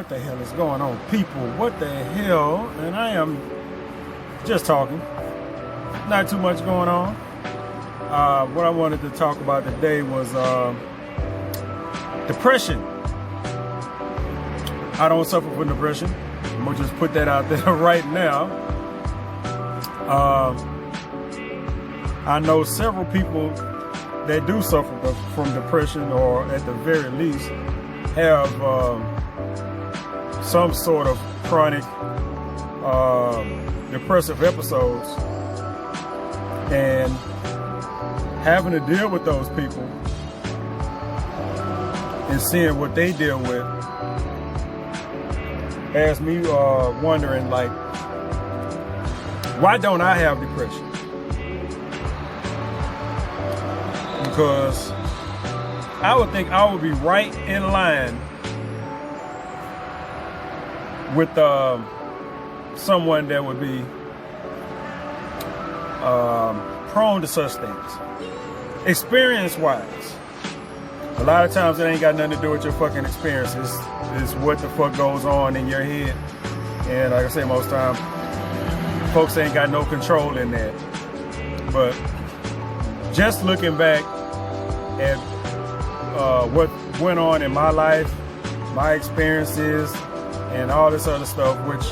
What the hell is going on, people? What the hell? And I am just talking. Not too much going on. What I wanted to talk about today was depression. I don't suffer from depression. I'm gonna just put that out there right now. I know several people that do suffer from depression, or at the very least have some sort of chronic depressive episodes, and having to deal with those people and seeing what they deal with has me wondering, like, why don't I have depression? Because I would think I would be right in line with someone that would be prone to such things. Experience-wise, a lot of times it ain't got nothing to do with your fucking experiences. It's what the fuck goes on in your head. And like I say, most time, folks ain't got no control in that. But just looking back at what went on in my life, my experiences, and all this other stuff, which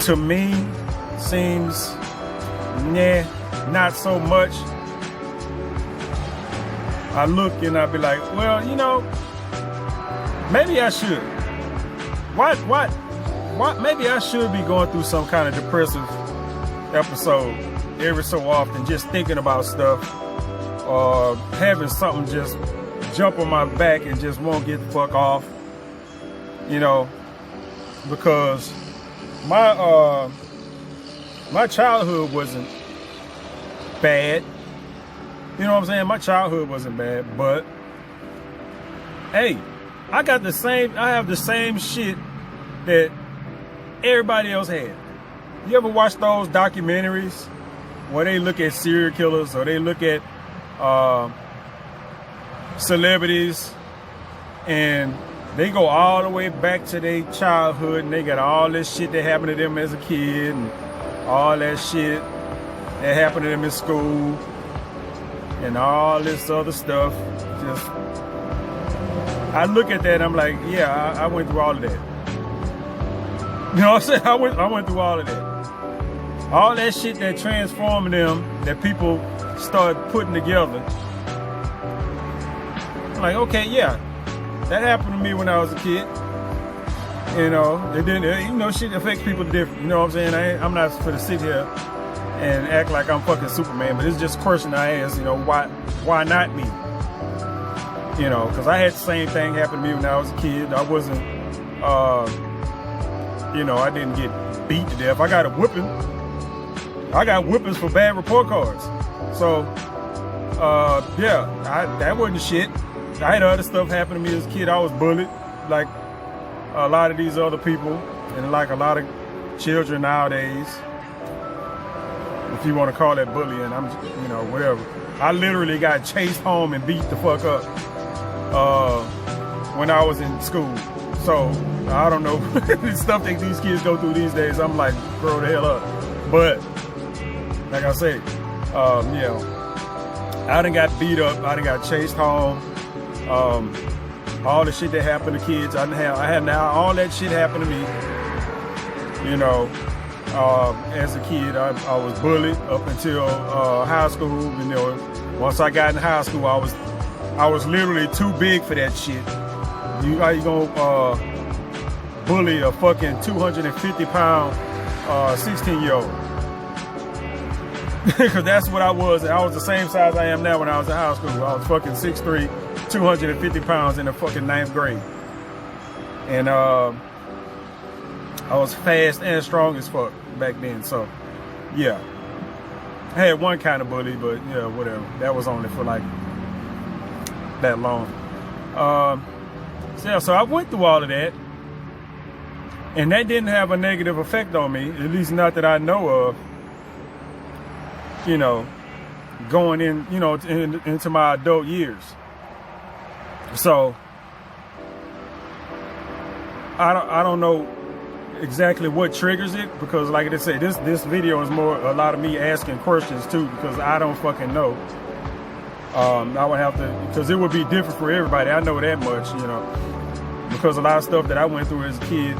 to me seems, not so much. I look and I be like, well, maybe I should. What? Maybe I should be going through some kind of depressive episode every so often, just thinking about stuff, or having something just jump on my back and just won't get the fuck off. Because my childhood wasn't bad. You know what I'm saying? My childhood wasn't bad, but hey, I have the same shit that everybody else had. You ever watch those documentaries where they look at serial killers, or they look at celebrities, and they go all the way back to their childhood, and they got all this shit that happened to them as a kid, and all that shit that happened to them in school, and all this other stuff. Just, I look at that and I'm like, yeah, I went through all of that. You know what I'm saying? I went through all of that. All that shit that transformed them, that people started putting together. I'm like, okay, yeah, that happened to me when I was a kid. It didn't, shit affects people different. You know what I'm saying? I'm not for to sit here and act like I'm fucking Superman, but it's just a question I ask, why not me? Because I had the same thing happen to me when I was a kid. I wasn't, I didn't get beat to death. I got a whipping. I got whippings for bad report cards. So, that wasn't shit. I had other stuff happen to me as a kid. I was bullied, like a lot of these other people, and like a lot of children nowadays. If you want to call that bullying, I'm, whatever. I literally got chased home and beat the fuck up when I was in school. So, I don't know, the stuff that these kids go through these days, I'm like, grow the hell up. But, like I said, I done got beat up, I done got chased home. All the shit that happened to kids, I had now all that shit happen to me. As a kid, I was bullied up until high school. Once I got in high school, I was literally too big for that shit. How you gonna bully a fucking 250-pound 16-year-old? Because that's what I was. I was the same size I am now when I was in high school. I was fucking 6'3", 250 pounds in the fucking 9th grade. And I was fast and strong as fuck back then. So, yeah. I had one kind of bully, but yeah, whatever. That was only for like that long. So I went through all of that. And that didn't have a negative effect on me, at least not that I know of. Going in, into my adult years. So, I don't know exactly what triggers it, because like I said, this video is more a lot of me asking questions too, because I don't fucking know. I would have to, because it would be different for everybody. I know that much, you know, because a lot of stuff that I went through as a kid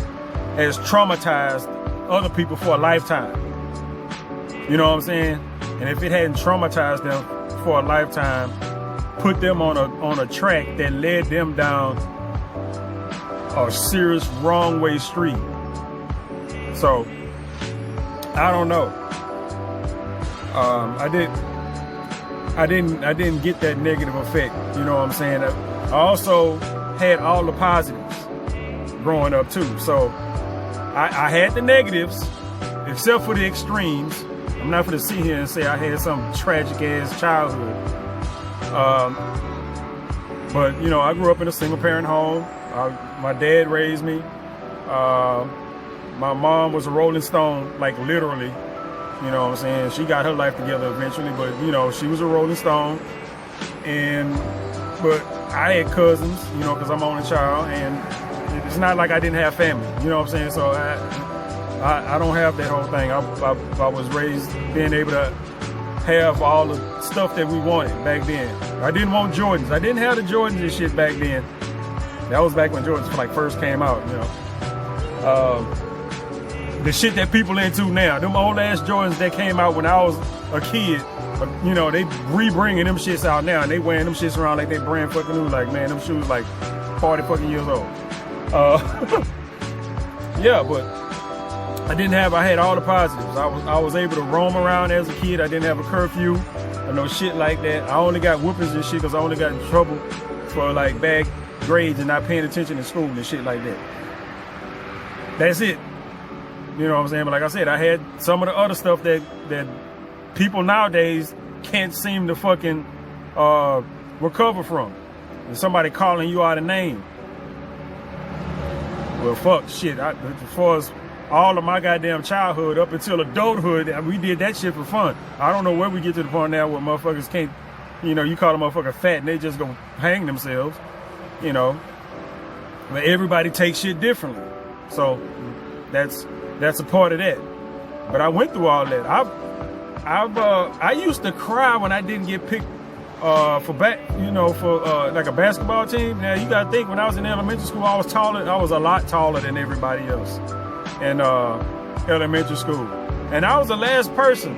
has traumatized other people for a lifetime. You know what I'm saying? And if it hadn't traumatized them for a lifetime, put them on a track that led them down a serious wrong way street. So I don't know. I didn't get that negative effect. You know what I'm saying? I also had all the positives growing up too. So I had the negatives, except for the extremes. I'm not going to sit here and say I had some tragic ass childhood. But you know, I grew up in a single parent home. My dad raised me. My mom was a Rolling Stone, like literally. You know what I'm saying? She got her life together eventually, but you know, she was a Rolling Stone. But I had cousins, you know, because I'm only child, and it's not like I didn't have family. You know what I'm saying? So I don't have that whole thing. I was raised being able to have all the stuff that we wanted back then. I didn't want Jordans. I didn't have the Jordans and shit back then. That was back when Jordans like first came out, you know. The shit that people into now, them old ass Jordans that came out when I was a kid, you know, they re-bringing them shits out now, and they wearing them shits around like they brand fucking new. Like, man, them shoes like 40 fucking years old. Yeah, but I had all the positives. I was able to roam around as a kid. I didn't have a curfew or no shit like that. I only got whoopings and shit because I only got in trouble for like bad grades and not paying attention in school and shit like that. That's it. You know what I'm saying? But like I said, I had some of the other stuff that people nowadays can't seem to fucking recover from. And somebody calling you out a name. Well, fuck, shit. As far as all of my goddamn childhood up until adulthood, we did that shit for fun. I don't know where we get to the point now where motherfuckers can't, you know, you call a motherfucker fat and they just go hang themselves, you know. But everybody takes shit differently. So that's a part of that. But I went through all that. I used to cry when I didn't get picked for like a basketball team. Now you gotta think, when I was in elementary school, I was a lot taller than everybody else in elementary school. And I was the last person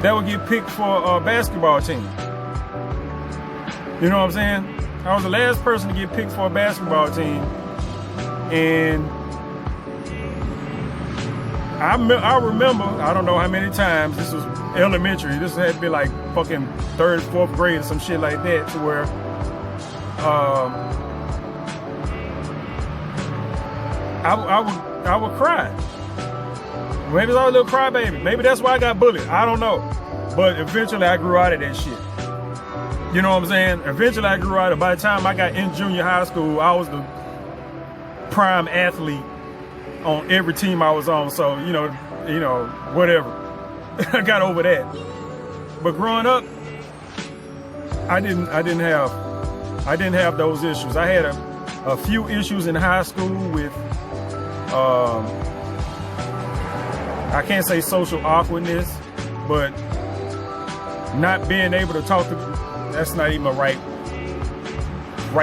that would get picked for a basketball team. You know what I'm saying? I was the last person to get picked for a basketball team. And I remember, I don't know how many times, this was elementary, this had to be like fucking 3rd, 4th grade or some shit like that, to where I would cry. Maybe I was a little crybaby. Maybe that's why I got bullied. I don't know. But eventually I grew out of that shit. You know what I'm saying? Eventually I grew out of it. By the time I got in junior high school, I was the prime athlete on every team I was on. So, you know, whatever. I got over that. But growing up, I didn't have those issues. I had a few issues in high school with I can't say social awkwardness, but not being able to talk to, that's not even a right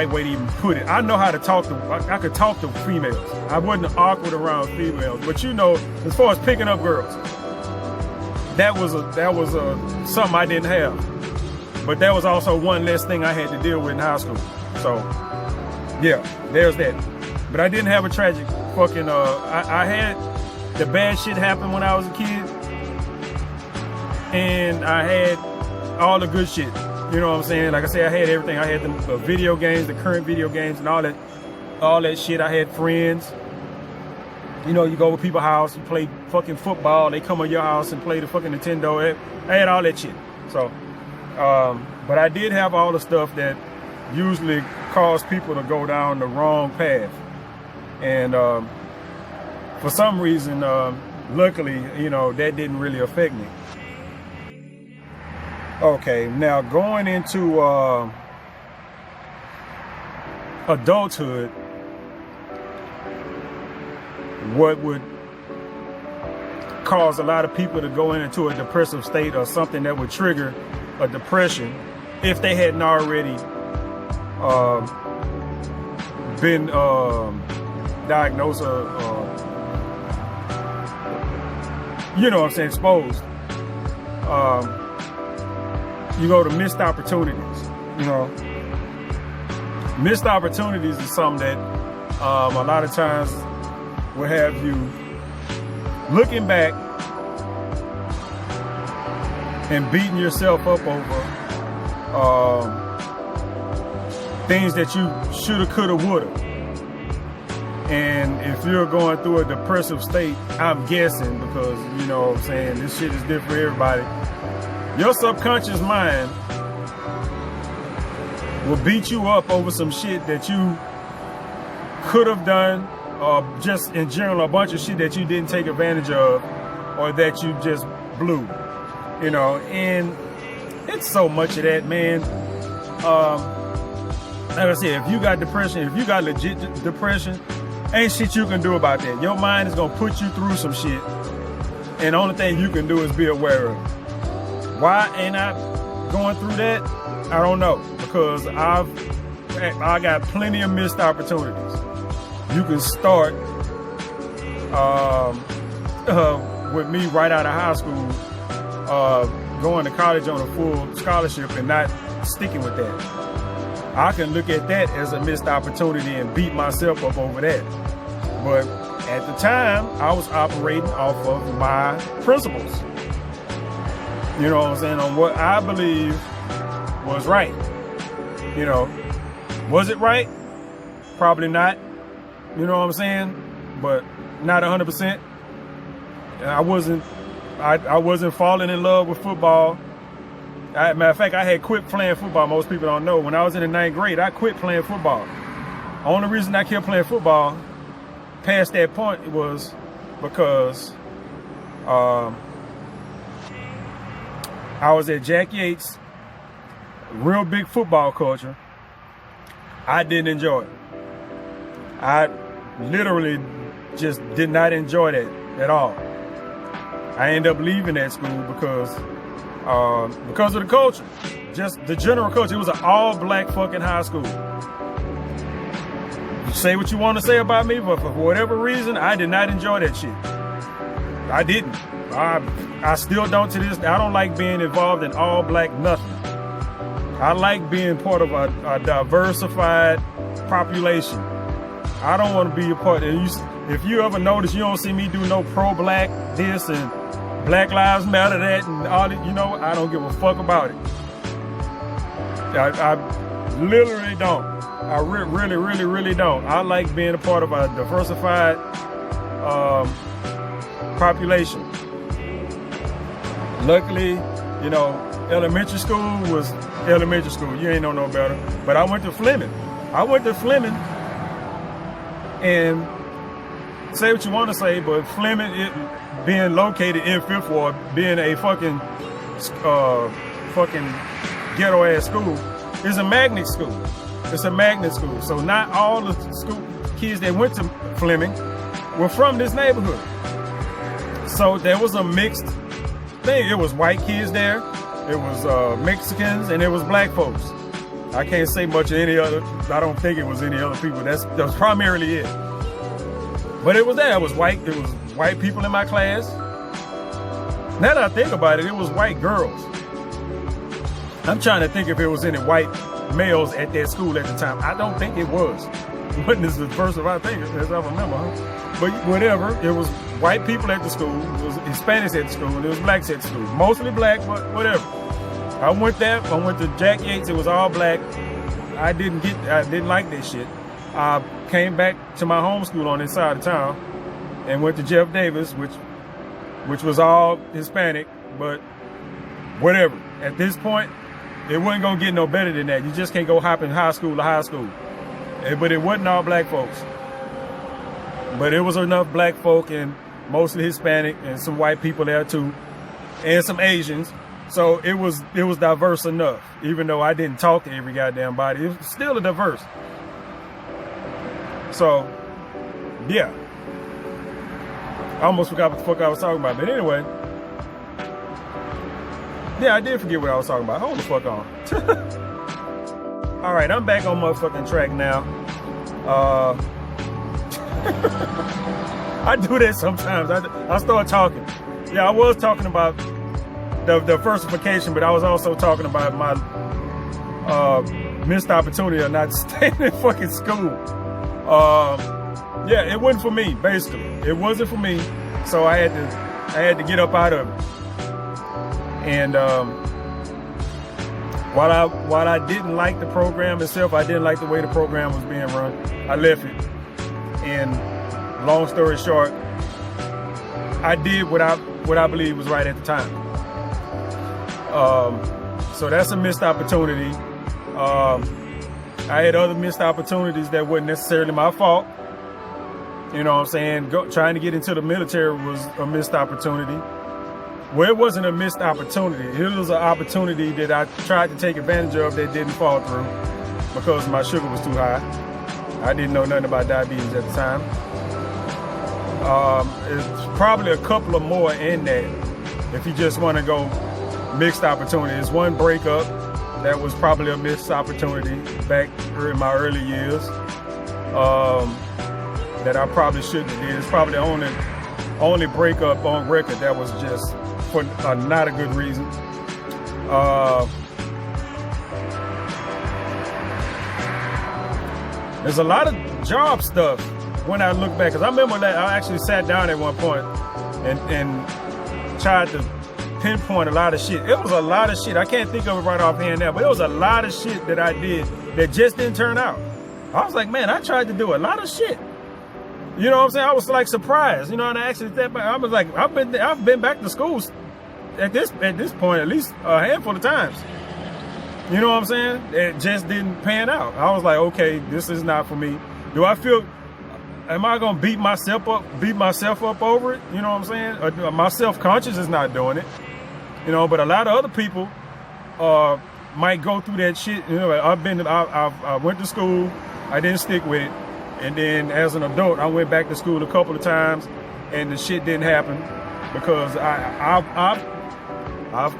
way to even put it. I know how to talk to, I could talk to females. I wasn't awkward around females, but you know, as far as picking up girls, that was something I didn't have. But that was also one less thing I had to deal with in high school. So yeah, there's that. But I didn't have a tragic fucking, I had the bad shit happen when I was a kid, and I had all the good shit. You know what I'm saying? Like I said, I had everything. I had the video games, the current video games, and all that shit. I had friends. You know, you go to people's house, you play fucking football. They come to your house and play the fucking Nintendo. I had all that shit. So, but I did have all the stuff that usually cause people to go down the wrong path. And for some reason, luckily, you know, that didn't really affect me. Okay, now going into adulthood, what would cause a lot of people to go into a depressive state, or something that would trigger a depression if they hadn't already been diagnosed or you know what I'm saying, exposed. You go to missed opportunities. You know, missed opportunities is something that a lot of times will have you looking back and beating yourself up over things that you shoulda, coulda, woulda. And if you're going through a depressive state, I'm guessing, because, you know what I'm saying, this shit is different for everybody, your subconscious mind will beat you up over some shit that you could have done, or just in general, a bunch of shit that you didn't take advantage of, or that you just blew, you know. And it's so much of that, man. Like I said, if you got depression, if you got legit depression, ain't shit you can do about that. Your mind is gonna put you through some shit, and the only thing you can do is be aware of it. Why ain't I going through that? I don't know, because I got plenty of missed opportunities. You can start with me right out of high school, going to college on a full scholarship and not sticking with that. I can look at that as a missed opportunity and beat myself up over that. But at the time, I was operating off of my principles. You know what I'm saying? On what I believe was right. You know, was it right? Probably not. You know what I'm saying? But not 100%. I wasn't falling in love with football. Matter of fact, I had quit playing football. Most people don't know. When I was in the 9th grade, I quit playing football. Only reason I kept playing football past that point was because I was at Jack Yates, real big football culture. I didn't enjoy it. I literally just did not enjoy that at all. I ended up leaving that school because of the culture, just the general culture. It was an all-black fucking high school. You say what you want to say about me, but for whatever reason, I did not enjoy that shit. I didn't. I still don't to this day. I don't like being involved in all-black nothing. I like being part of a diversified population. I don't want to be a part of it. If you ever notice, you don't see me do no pro-black this and Black Lives Matter that and all that, you know, I don't give a fuck about it. I literally don't. I really don't. I like being a part of a diversified population. Luckily, you know, elementary school was elementary school. You ain't know no better. But I went to Fleming. And say what you want to say, but Fleming, being located in Fifth Ward, being a fucking ghetto ass school, is a magnet school. It's a magnet school. So not all the school kids that went to Fleming were from this neighborhood. So there was a mixed thing. It was white kids there, it was Mexicans, and it was black folks. I can't say much of any other. I don't think it was any other people. That was primarily it. But it was there. It was white people in my class. Now that I think about it, it was white girls. I'm trying to think if it was any white males at that school at the time. I don't think it was. Wasn't this the first of I think, as I remember, huh? But whatever, it was white people at the school, it was Hispanics at the school, and it was blacks at the school. Mostly black, but whatever. I went to Jack Yates, it was all black. I didn't like that shit. I came back to my home school on this side of town and went to Jeff Davis, which was all Hispanic, but whatever. At this point, it wasn't gonna get no better than that. You just can't go hopping high school to high school. But it wasn't all black folks. But it was enough black folk and mostly Hispanic and some white people there too, and some Asians. So it was diverse enough. Even though I didn't talk to every goddamn body, it was still a diverse. So, yeah. I almost forgot what the fuck I was talking about. But anyway, yeah, I did forget what I was talking about. Hold the fuck on. All right, I'm back on motherfucking track now. I do that sometimes. I start talking. Yeah, I was talking about the diversification, but I was also talking about my missed opportunity of not staying in fucking school. Yeah, it wasn't for me, basically. It wasn't for me, so I had to get up out of it. And while I didn't like the program itself, I didn't like the way the program was being run, I left it. And long story short, I did what I believe was right at the time. So that's a missed opportunity. I had other missed opportunities that weren't necessarily my fault. You know what I'm saying? Trying to get into the military was a missed opportunity. Well, it wasn't a missed opportunity. It was an opportunity that I tried to take advantage of that didn't fall through because my sugar was too high. I didn't know nothing about diabetes at the time. It's probably a couple of more in that if you just want to go mixed opportunities. One breakup, that was probably a missed opportunity back in my early years that I probably shouldn't have did. It's probably the only breakup on record that was just for not a good reason. There's a lot of job stuff when I look back, because I remember that I actually sat down at one point and tried to pinpoint a lot of shit. It was a lot of shit. I can't think of it right offhand now, but it was a lot of shit that I did that just didn't turn out. I was like, man, I tried to do a lot of shit. You know what I'm saying? I was like surprised, you know, and I actually stepped back. I was like, I've been back to school at this point at least a handful of times. You know what I'm saying? It just didn't pan out. I was like, okay, this is not for me. Am I gonna beat myself up over it? You know what I'm saying? My self-conscious is not doing it. You know, but a lot of other people might go through that shit. You know, I went to school, I didn't stick with it. And then as an adult, I went back to school a couple of times and the shit didn't happen because I've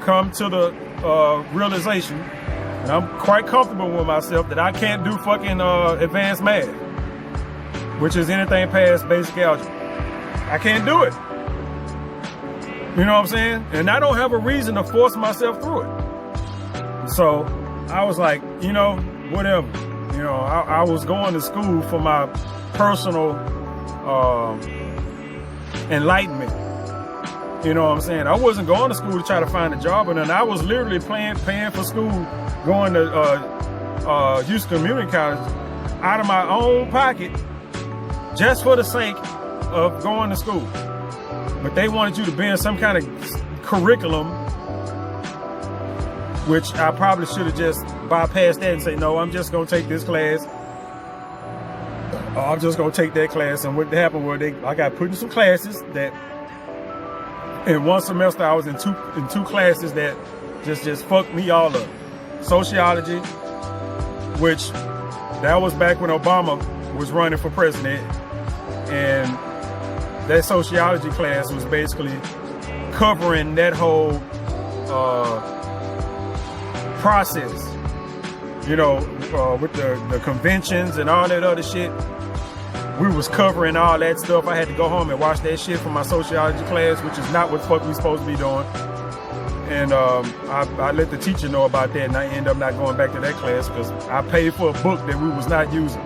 come to the realization, and I'm quite comfortable with myself, that I can't do fucking advanced math, which is anything past basic algebra. I can't do it. You know what I'm saying? And I don't have a reason to force myself through it. So I was like, you know, whatever. You know, I was going to school for my personal enlightenment. You know what I'm saying? I wasn't going to school to try to find a job, and then I was literally paying for school, going to Houston Community College out of my own pocket, just for the sake of going to school. But they wanted you to be in some kind of curriculum, which I probably should have just bypassed that and say, no, I'm just going to take this class. I'm just going to take that class. And what happened was I got put in some classes that in one semester I was in two classes that just fucked me all up. Sociology, which that was back when Obama was running for president. And that sociology class was basically covering that whole process, you know, with the conventions and all that other shit. We was covering all that stuff. I had to go home and watch that shit from my sociology class, which is not what the fuck we supposed to be doing. And I let the teacher know about that, and I ended up not going back to that class because I paid for a book that we was not using.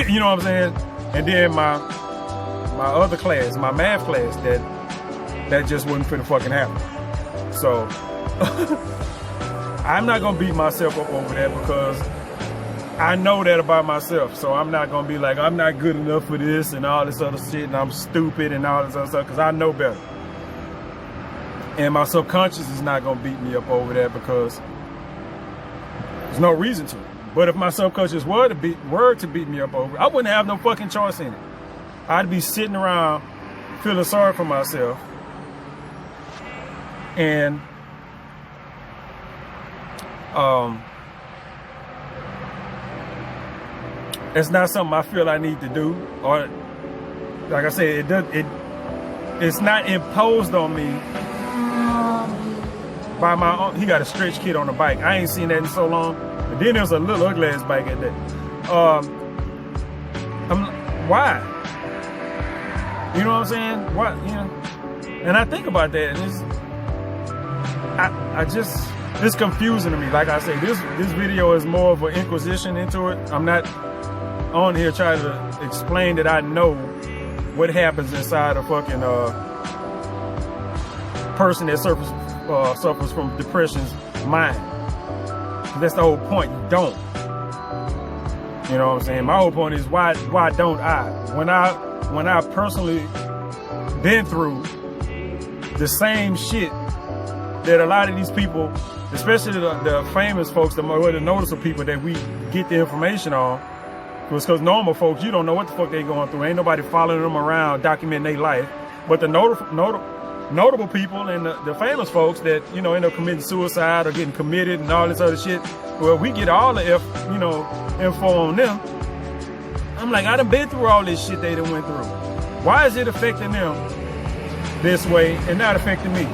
You know what I'm saying? And then my other class, my math class, that just wasn't finna fucking happen. So I'm not gonna beat myself up over that because I know that about myself. So I'm not gonna be like, I'm not good enough for this and all this other shit, and I'm stupid and all this other stuff, because I know better. And my subconscious is not gonna beat me up over that because there's no reason to. But if my subconscious were to beat me up over it, I wouldn't have no fucking choice in it. I'd be sitting around feeling sorry for myself. And it's not something I feel I need to do, or like I said, it's not imposed on me by my own. He got a stretch kit on the bike. I ain't seen that in so long. But then there's a little ugly ass bike at that. Why? You know what I'm saying? What, you know? And I think about that, and it's confusing to me. Like I say, this video is more of an inquisition into it. I'm not on here trying to explain that I know what happens inside a fucking person that suffers from depression's mind. That's the whole point. You don't. You know what I'm saying? My whole point is why don't I? When I personally been through the same shit that a lot of these people, especially the famous folks, the noticeable people that we get the information on, because normal folks, you don't know what the fuck they going through. Ain't nobody following them around, documenting their life. But the notable people and the famous folks that, you know, end up committing suicide or getting committed and all this other shit, well, we get all the info on them. I'm like, I done been through all this shit they done went through. Why is it affecting them this way and not affecting me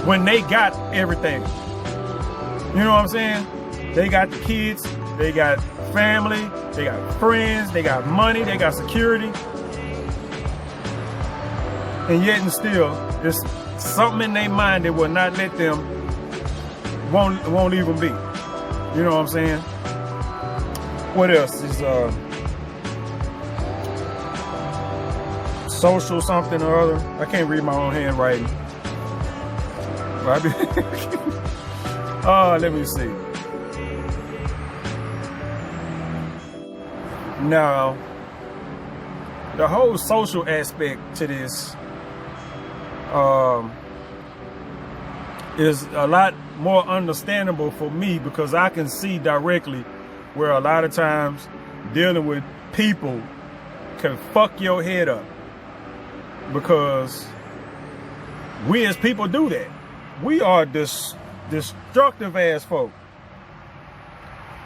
when they got everything? You know what I'm saying? They got the kids, they got family, they got friends, they got money, they got security. And yet and still, there's something in their mind that will not let them, won't even be. You know what I'm saying? What else is social something or other? I can't read my own handwriting. Let me see. Now, the whole social aspect to this is a lot more understandable for me, because I can see directly where a lot of times dealing with people can fuck your head up, because we as people do that. We are destructive ass folk,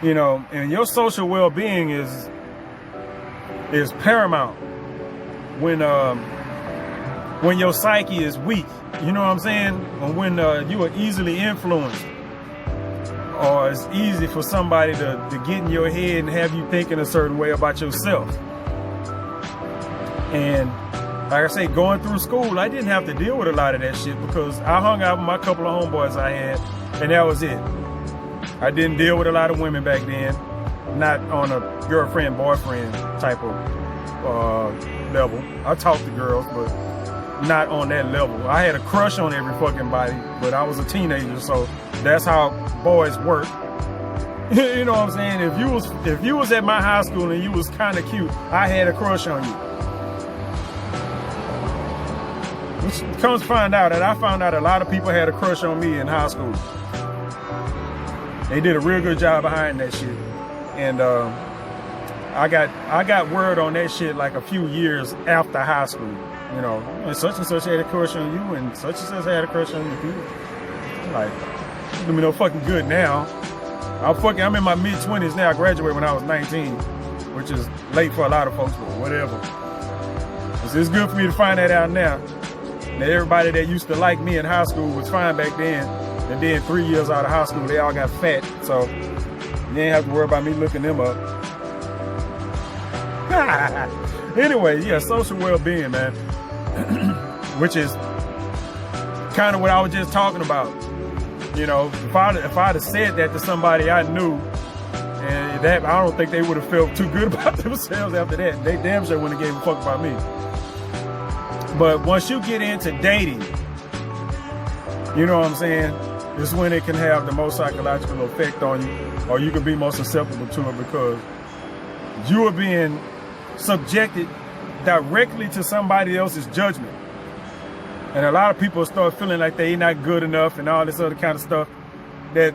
you know, and your social well-being is paramount when your psyche is weak. You know what I'm saying? Or when you are easily influenced, or it's easy for somebody to get in your head and have you thinking a certain way about yourself. And like I say, going through school, I didn't have to deal with a lot of that shit, because I hung out with my couple of homeboys I had, and that was it. I didn't deal with a lot of women back then, not on a girlfriend, boyfriend type of level. I talked to girls, but not on that level. I had a crush on every fucking body, but I was a teenager, so that's how boys work. You know what I'm saying? If you was at my high school and you was kind of cute, I had a crush on you. Which comes to find out that I found out a lot of people had a crush on me in high school. They did a real good job behind that shit, and I got word on that shit like a few years after high school. You know, and such had a crush on you, and such had a crush on you too. Like, it's gonna be no fucking good now. I'm in my mid-20s now. I graduated when I was 19, which is late for a lot of folks, but whatever. It's good for me to find that out now. That everybody that used to like me in high school was fine back then, and then 3 years out of high school, they all got fat. So you ain't have to worry about me looking them up. Anyway, yeah, social well-being, man. Which is kind of what I was just talking about. You know, if I'd have said that to somebody I knew, and that, I don't think they would have felt too good about themselves after that. They damn sure wouldn't have gave a fuck about me. But once you get into dating, you know what I'm saying? This is when it can have the most psychological effect on you, or you can be most susceptible to it, because you are being subjected directly to somebody else's judgment. And a lot of people start feeling like they ain't not good enough and all this other kind of stuff that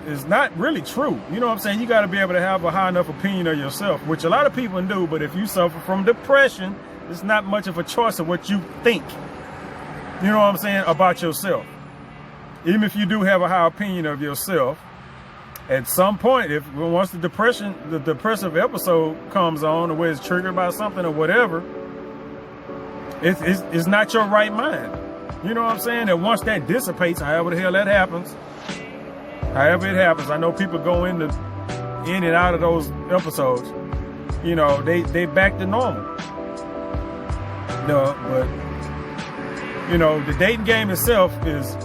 is not really true. You know what I'm saying? You got to be able to have a high enough opinion of yourself, which a lot of people do. But if you suffer from depression, it's not much of a choice of what you think, you know what I'm saying, about yourself. Even if you do have a high opinion of yourself, at some point, once the depressive episode comes on, or where it's triggered by something or whatever, It's not your right mind. You know what I'm saying? And once that dissipates, however the hell that happens, however it happens, I know people go in and out of those episodes. You know, they back to normal. No, but you know, the dating game itself it's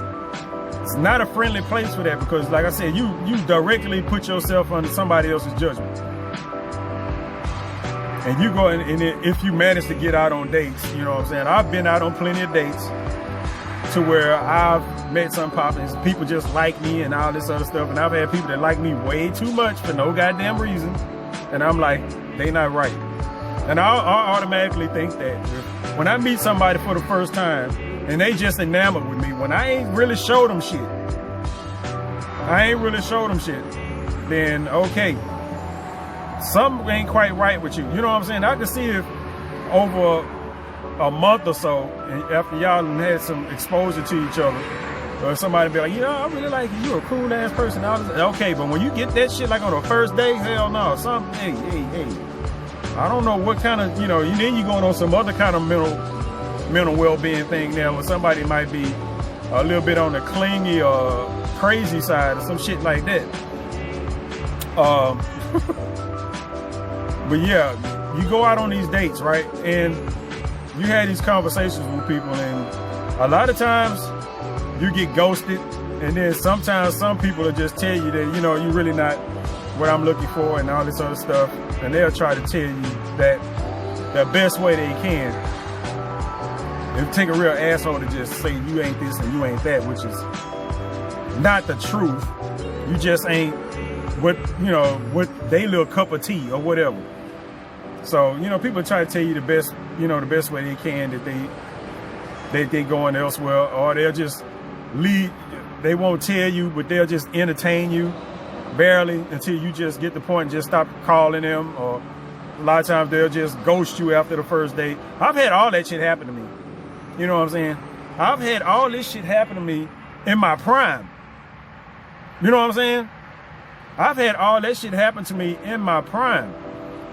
not a friendly place for that, because like I said, you directly put yourself under somebody else's judgment. And you go and if you manage to get out on dates, you know what I'm saying? I've been out on plenty of dates to where I've met some poppins, people just like me and all this other stuff. And I've had people that like me way too much for no goddamn reason. And I'm like, they not right. And I automatically think that when I meet somebody for the first time and they just enamored with me, when I ain't really showed them shit, then okay, something ain't quite right with you. You know what I'm saying? I can see if over a month or so, after y'all had some exposure to each other, or somebody be like, you know, I really like you. You're a cool ass person. Okay, but when you get that shit like on the first day, hell no. Hey. I don't know what kind of, you know, then you going on some other kind of mental well-being thing now, where somebody might be a little bit on the clingy or crazy side or some shit like that. But yeah, you go out on these dates, right? And you had these conversations with people, and a lot of times you get ghosted. And then sometimes some people will just tell you that, you know, you're really not what I'm looking for and all this other stuff. And they'll try to tell you that the best way they can. It'll take a real asshole to just say you ain't this and you ain't that, which is not the truth. You just ain't what they little cup of tea or whatever. So, you know, people try to tell you the best way they can, that they going elsewhere, or they'll just lead. They won't tell you, but they'll just entertain you barely until you just get the point and just stop calling them. Or a lot of times they'll just ghost you after the first date. I've had all that shit happen to me. You know what I'm saying? I've had all this shit happen to me in my prime. You know what I'm saying? I've had all that shit happen to me in my prime,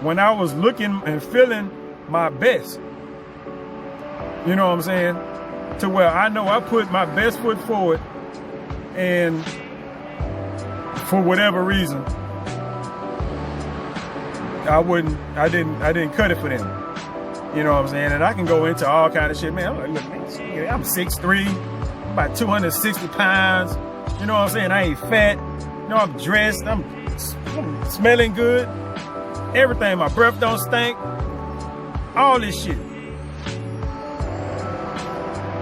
when I was looking and feeling my best. You know what I'm saying? To where I know I put my best foot forward, and for whatever reason, I didn't cut it for them. You know what I'm saying? And I can go into all kind of shit, man. I'm like, look, man, I'm 6'3", I'm about 260 pounds. You know what I'm saying? I ain't fat. You know, I'm dressed. I'm smelling good. Everything. My breath don't stink. All this shit.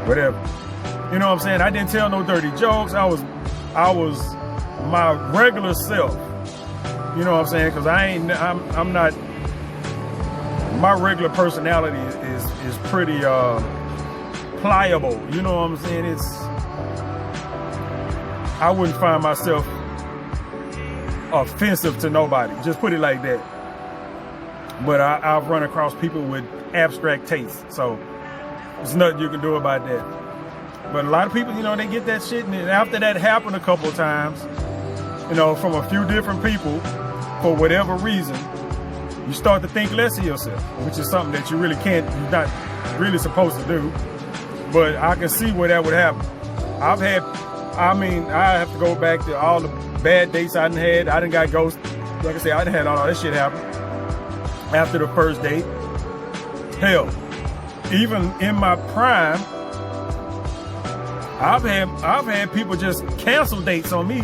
Whatever. You know what I'm saying? I didn't tell no dirty jokes. I was my regular self. You know what I'm saying? Because I'm not. My regular personality is pretty pliable. You know what I'm saying? I wouldn't find myself offensive to nobody. Just put it like that. But I've run across people with abstract taste, so there's nothing you can do about that. But a lot of people, you know, they get that shit, and after that happened a couple of times, you know, from a few different people, for whatever reason, you start to think less of yourself, which is something that you're not really supposed to do. But I can see where that would happen. I have to go back to all the bad dates I done had. I done got ghosted. Like I said, I done had all that shit happen after the first date. Hell, even in my prime, I've had people just cancel dates on me.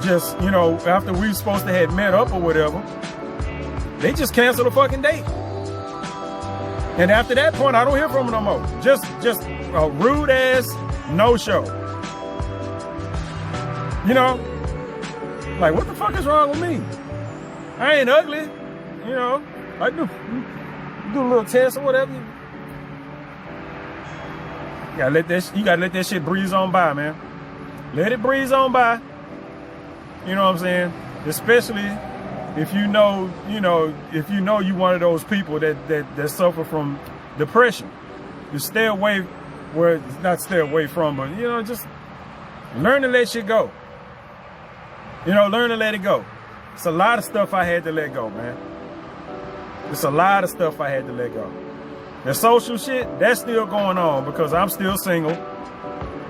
Just, you know, after we supposed to have met up or whatever, they just cancel the fucking date. And after that point, I don't hear from them no more. Just a rude ass no-show. You know? Like, what the fuck is wrong with me? I ain't ugly. You know? I do a little test or whatever. You gotta let that shit breeze on by, man. Let it breeze on by. You know what I'm saying? Especially if you know you one of those people that suffer from depression. You stay away, not stay away from, but, you know, just learn to let shit go. You know, learn to let it go. It's a lot of stuff I had to let go, man. It's a lot of stuff I had to let go. The social shit, that's still going on because I'm still single.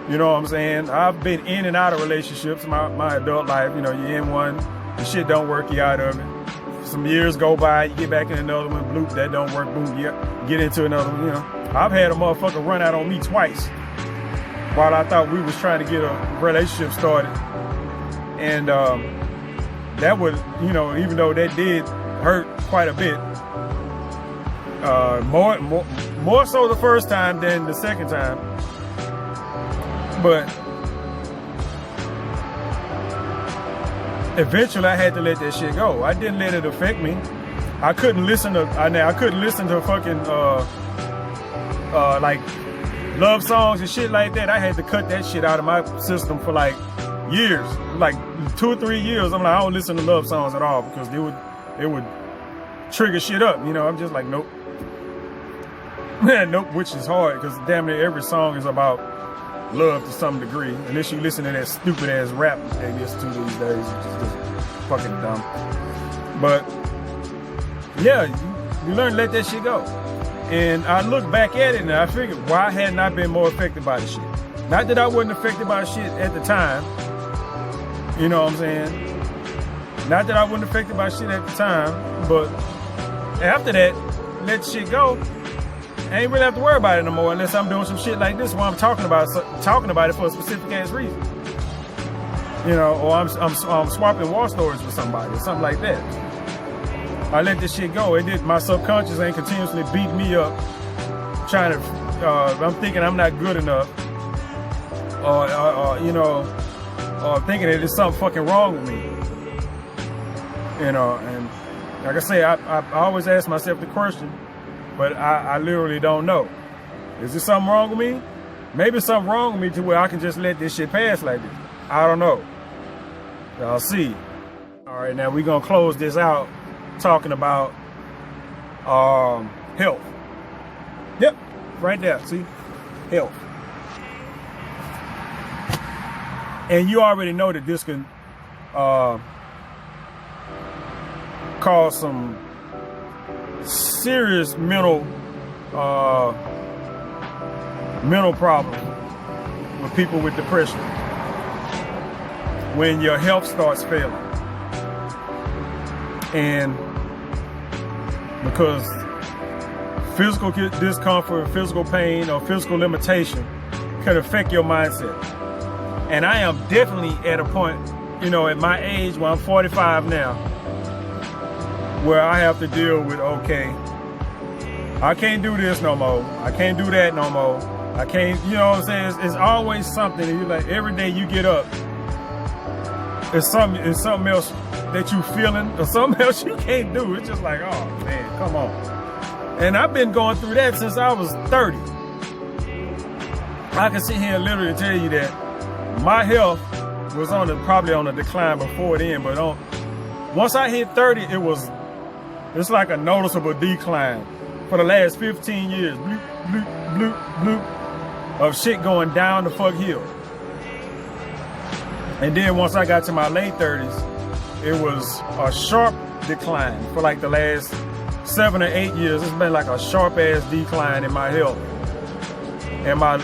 You know what I'm saying? I've been in and out of relationships my adult life. You know, you're in one, the shit don't work, you out of it. Some years go by, you get back in another one, bloop, that don't work, boom, you get into another one, you know. I've had a motherfucker run out on me twice while I thought we was trying to get a relationship started. And that would, you know, even though that did hurt quite a bit, more so the first time than the second time. But eventually I had to let that shit go. I didn't let it affect me. I couldn't listen to fucking like love songs and shit like that. I had to cut that shit out of my system for like years, like 2 or 3 years. I'm like, I don't listen to love songs at all because it would trigger shit up. You know, I'm just like, nope. Nope, which is hard because damn near every song is about love to some degree, unless you listen to that stupid ass rap they listen to these days, which is just fucking dumb. But yeah, you learn to let that shit go. And I look back at it and I figured, why hadn't I been more affected by the shit? Not that I wasn't affected by shit at the time, you know what I'm saying? Not that I wasn't affected by shit at the time, but after that, let shit go. I ain't really have to worry about it no more unless I'm doing some shit like this where I'm talking about it for a specific ass reason. You know, or I'm swapping war stories with somebody or something like that. I let this shit go. It did. My subconscious ain't continuously beating me up, trying to. I'm thinking I'm not good enough, or you know, or thinking that there's something fucking wrong with me. You know, and like I say, I always ask myself the question. But I literally don't know. Is there something wrong with me? Maybe something wrong with me to where I can just let this shit pass like this. I don't know. I'll see. All right, now we're gonna close this out talking about health. Yep, right there, see? Health. And you already know that this can cause some serious mental problems with people with depression when your health starts failing. And because physical discomfort, physical pain, or physical limitation can affect your mindset. And I am definitely at a point, you know, at my age, where I'm 45 now, where I have to deal with, okay, I can't do this no more. I can't do that no more. I can't, you know what I'm saying? It's always something that you like, every day you get up, it's something else that you feeling or something else you can't do. It's just like, oh man, come on. And I've been going through that since I was 30. I can sit here and literally tell you that my health was probably on a decline before then, but once I hit 30, it's like a noticeable decline for the last 15 years. Bloop, bloop, bloop, bloop, of shit going down the fuck hill. And then once I got to my late 30s, it was a sharp decline for like the last 7 or 8 years. It's been like a sharp ass decline in my health and my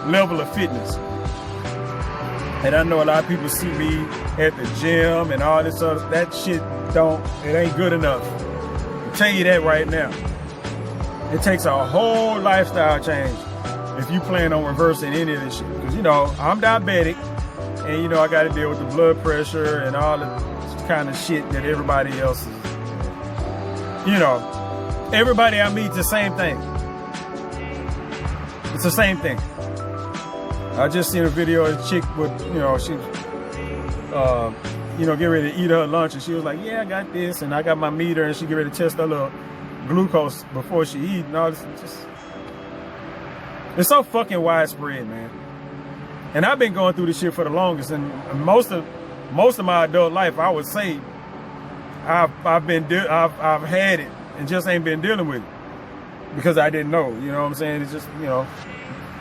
level of fitness. And I know a lot of people see me at the gym and all this other, that shit it ain't good enough. I'll tell you that right now. It takes a whole lifestyle change if you plan on reversing any of this shit. Because, you know, I'm diabetic and, you know, I got to deal with the blood pressure and all the kind of shit that everybody else is. You know, everybody I meet, the same thing. It's the same thing. I just seen a video of a chick with, you know, she, you know, get ready to eat her lunch, and she was like, yeah, I got this, and I got my meter, and she get ready to test her little glucose before she eat, and all this. It's so fucking widespread, man. And I've been going through this shit for the longest, and most of my adult life, I would say, I've had it and just ain't been dealing with it because I didn't know. You know what I'm saying? It's just, you know,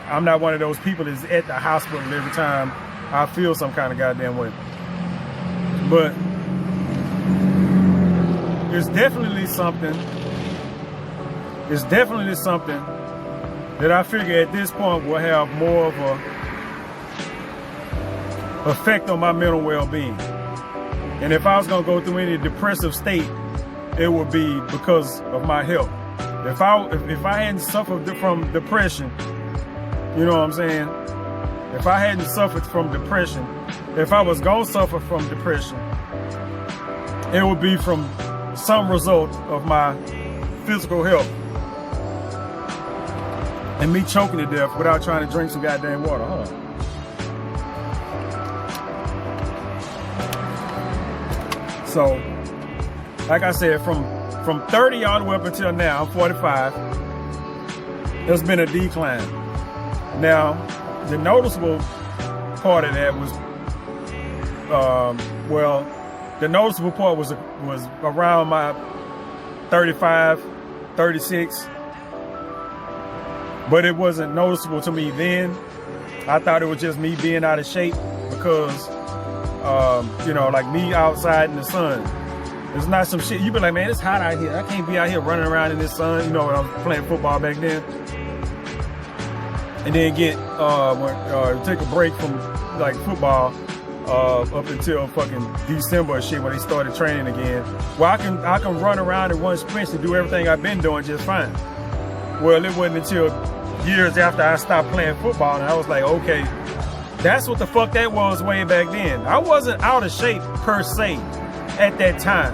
I'm not one of those people that's at the hospital every time I feel some kind of goddamn way. But it's definitely something it's definitely something that I figure at this point will have more of a effect on my mental well-being. And if I was gonna go through any depressive state, it would be because of my health. If I hadn't suffered from depression, you know what I'm saying? If I hadn't suffered from depression, if I was gonna suffer from depression, it would be from some result of my physical health and me choking to death without trying to drink some goddamn water. Hold on. So, like I said, from 30 all the way up until now, I'm 45, there's been a decline. Now, the noticeable part of that was, the noticeable part was around my 35, 36, but it wasn't noticeable to me then. I thought it was just me being out of shape because, you know, like me outside in the sun. It's not some shit. You be like, man, it's hot out here. I can't be out here running around in this sun. You know, when I was playing football back then. And then take a break from like football up until fucking December or shit when they started training again. Well, I can run around in one sprint and do everything I've been doing just fine. Well, it wasn't until years after I stopped playing football and I was like, okay, that's what the fuck that was way back then. I wasn't out of shape per se at that time.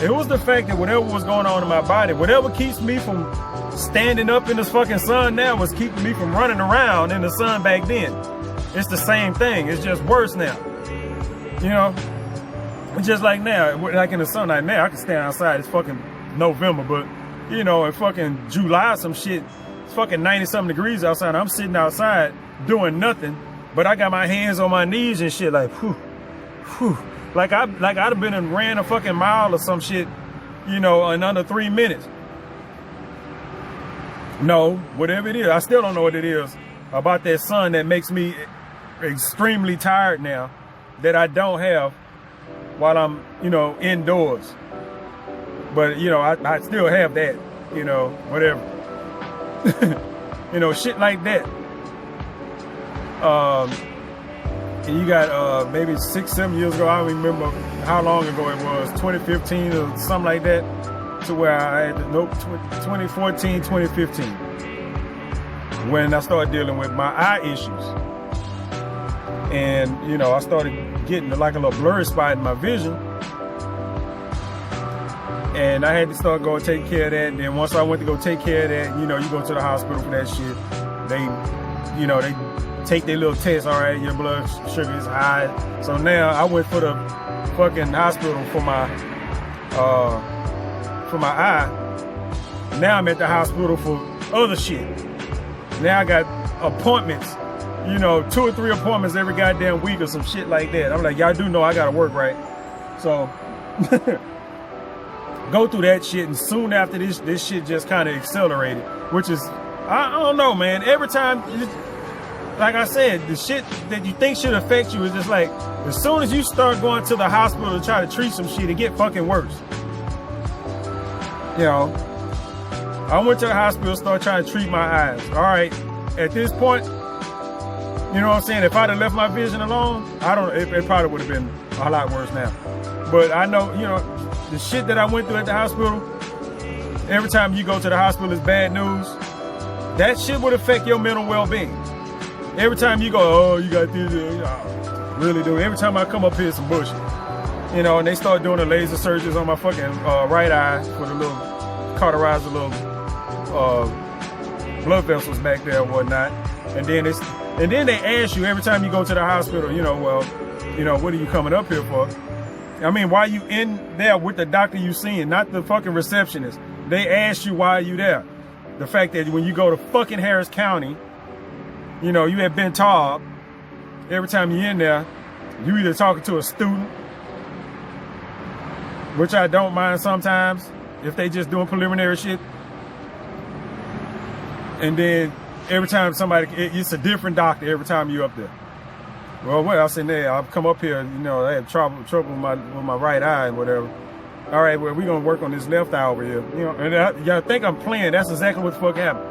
It was the fact that whatever was going on in my body, whatever keeps me from standing up in the fucking sun now was keeping me from running around in the sun back then. It's the same thing. It's just worse now. You know? It's just like now, like in the sun, like now I can stand outside. It's fucking November, but you know, in fucking July some shit, it's fucking 90-something degrees outside. I'm sitting outside doing nothing, but I got my hands on my knees and shit like, whew, whew. Like I'd have been and ran a fucking mile or some shit, you know, in under 3 minutes. No, whatever it is, I still don't know what it is about that sun that makes me extremely tired now that I don't have while I'm, you know, indoors. But, you know, I still have that, you know, whatever. You know, shit like that. And you got maybe 6-7 years ago, I don't remember how long ago it was, 2015 or something like that, to where I had to, 2014, 2015, when I started dealing with my eye issues. And, you know, I started getting like a little blurry spot in my vision. And I had to start going take care of that. And then once I went to go take care of that, you know, you go to the hospital for that shit. They, you know, they take their little test. All right, your blood sugar is high. So now I went for the fucking hospital for my eye. Now I'm at the hospital for other shit. Now I got appointments, you know, 2 or 3 appointments every goddamn week or some shit like that. I'm like, y'all do know I gotta work, right? So go through that shit, and soon after this shit just kind of accelerated, which is, I don't know, man. Every time, like I said, the shit that you think should affect you is just like, as soon as you start going to the hospital to try to treat some shit, it get fucking worse. You know, I went to the hospital, started trying to treat my eyes. All right, at this point, you know what I'm saying? If I'd have left my vision alone, it probably would have been a lot worse now. But I know, you know, the shit that I went through at the hospital, every time you go to the hospital is bad news. That shit would affect your mental well-being. Every time you go, oh, you got this, really do. Every time I come up here, some bullshit. You know, and they start doing the laser surgeries on my fucking right eye for the little, cauterize the little blood vessels back there and whatnot. And then they ask you every time you go to the hospital, you know, well, you know, what are you coming up here for? I mean, why are you in there with the doctor you seeing, not the fucking receptionist? They ask you why are you there. The fact that when you go to fucking Harris County, you know, you have been told every time you're in there, you either talking to a student, which I don't mind sometimes if they just doing preliminary shit. And then every time it's a different doctor every time you up there. Well, I said, there, I've come up here, you know, I had trouble with my right eye and whatever. all right, well, we're gonna work on this left eye over here. You know, and y'all think I'm playing. That's exactly what the fuck happened.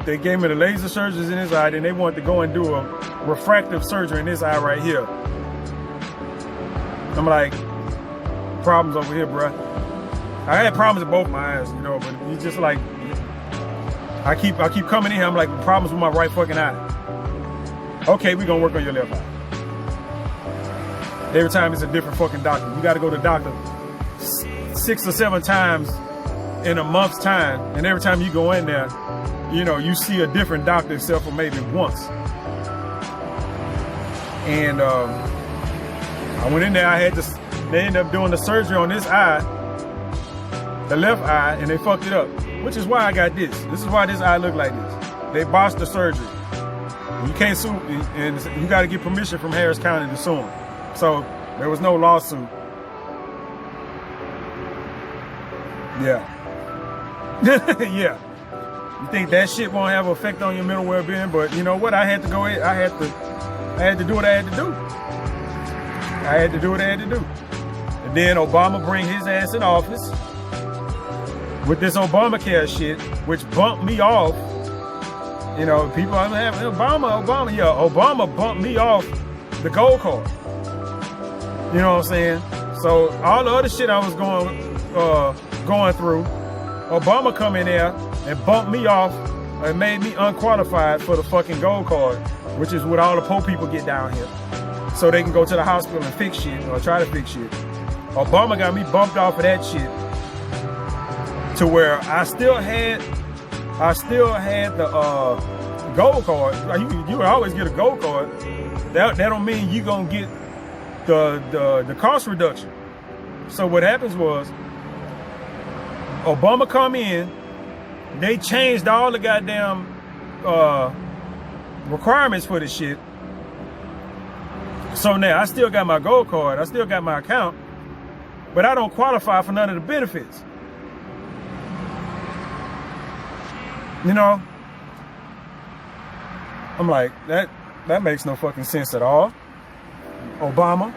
They gave me the laser surgeries in his eye, and they wanted to go and do a refractive surgery in this eye right here. I'm like, problems over here, bruh. I had problems with both my eyes, you know, but you just like, I keep coming in here, I'm like, problems with my right fucking eye. Okay, we're gonna work on your left eye. Every time it's a different fucking doctor. You gotta go to the doctor 6 or 7 times in a month's time, and every time you go in there, you know, you see a different doctor except for maybe once. And I went in there, they ended up doing the surgery on this eye, the left eye, and they fucked it up, which is why I got this. This is why this eye looked like this. They botched the surgery. You can't sue, and you got to get permission from Harris County to sue them. So there was no lawsuit. Yeah. Yeah. You think that shit won't have an effect on your mental well-being? But you know what? I had to go in. I had to do what I had to do. I had to do what I had to do. And then Obama bring his ass in office with this Obamacare shit, which bumped me off. You know, people are having Obama. Yeah, Obama bumped me off the gold card. You know what I'm saying? So all the other shit I was going through, Obama come in there and bumped me off and made me unqualified for the fucking gold card, which is what all the poor people get down here. So they can go to the hospital and fix shit or try to fix shit. Obama got me bumped off of that shit to where I still had the gold card. You would always get a gold card. That don't mean you gonna get the cost reduction. So what happens was Obama come in, they changed all the goddamn requirements for this shit. So now I still got my gold card, I still got my account, but I don't qualify for none of the benefits. You know? I'm like, that makes no fucking sense at all. Obama.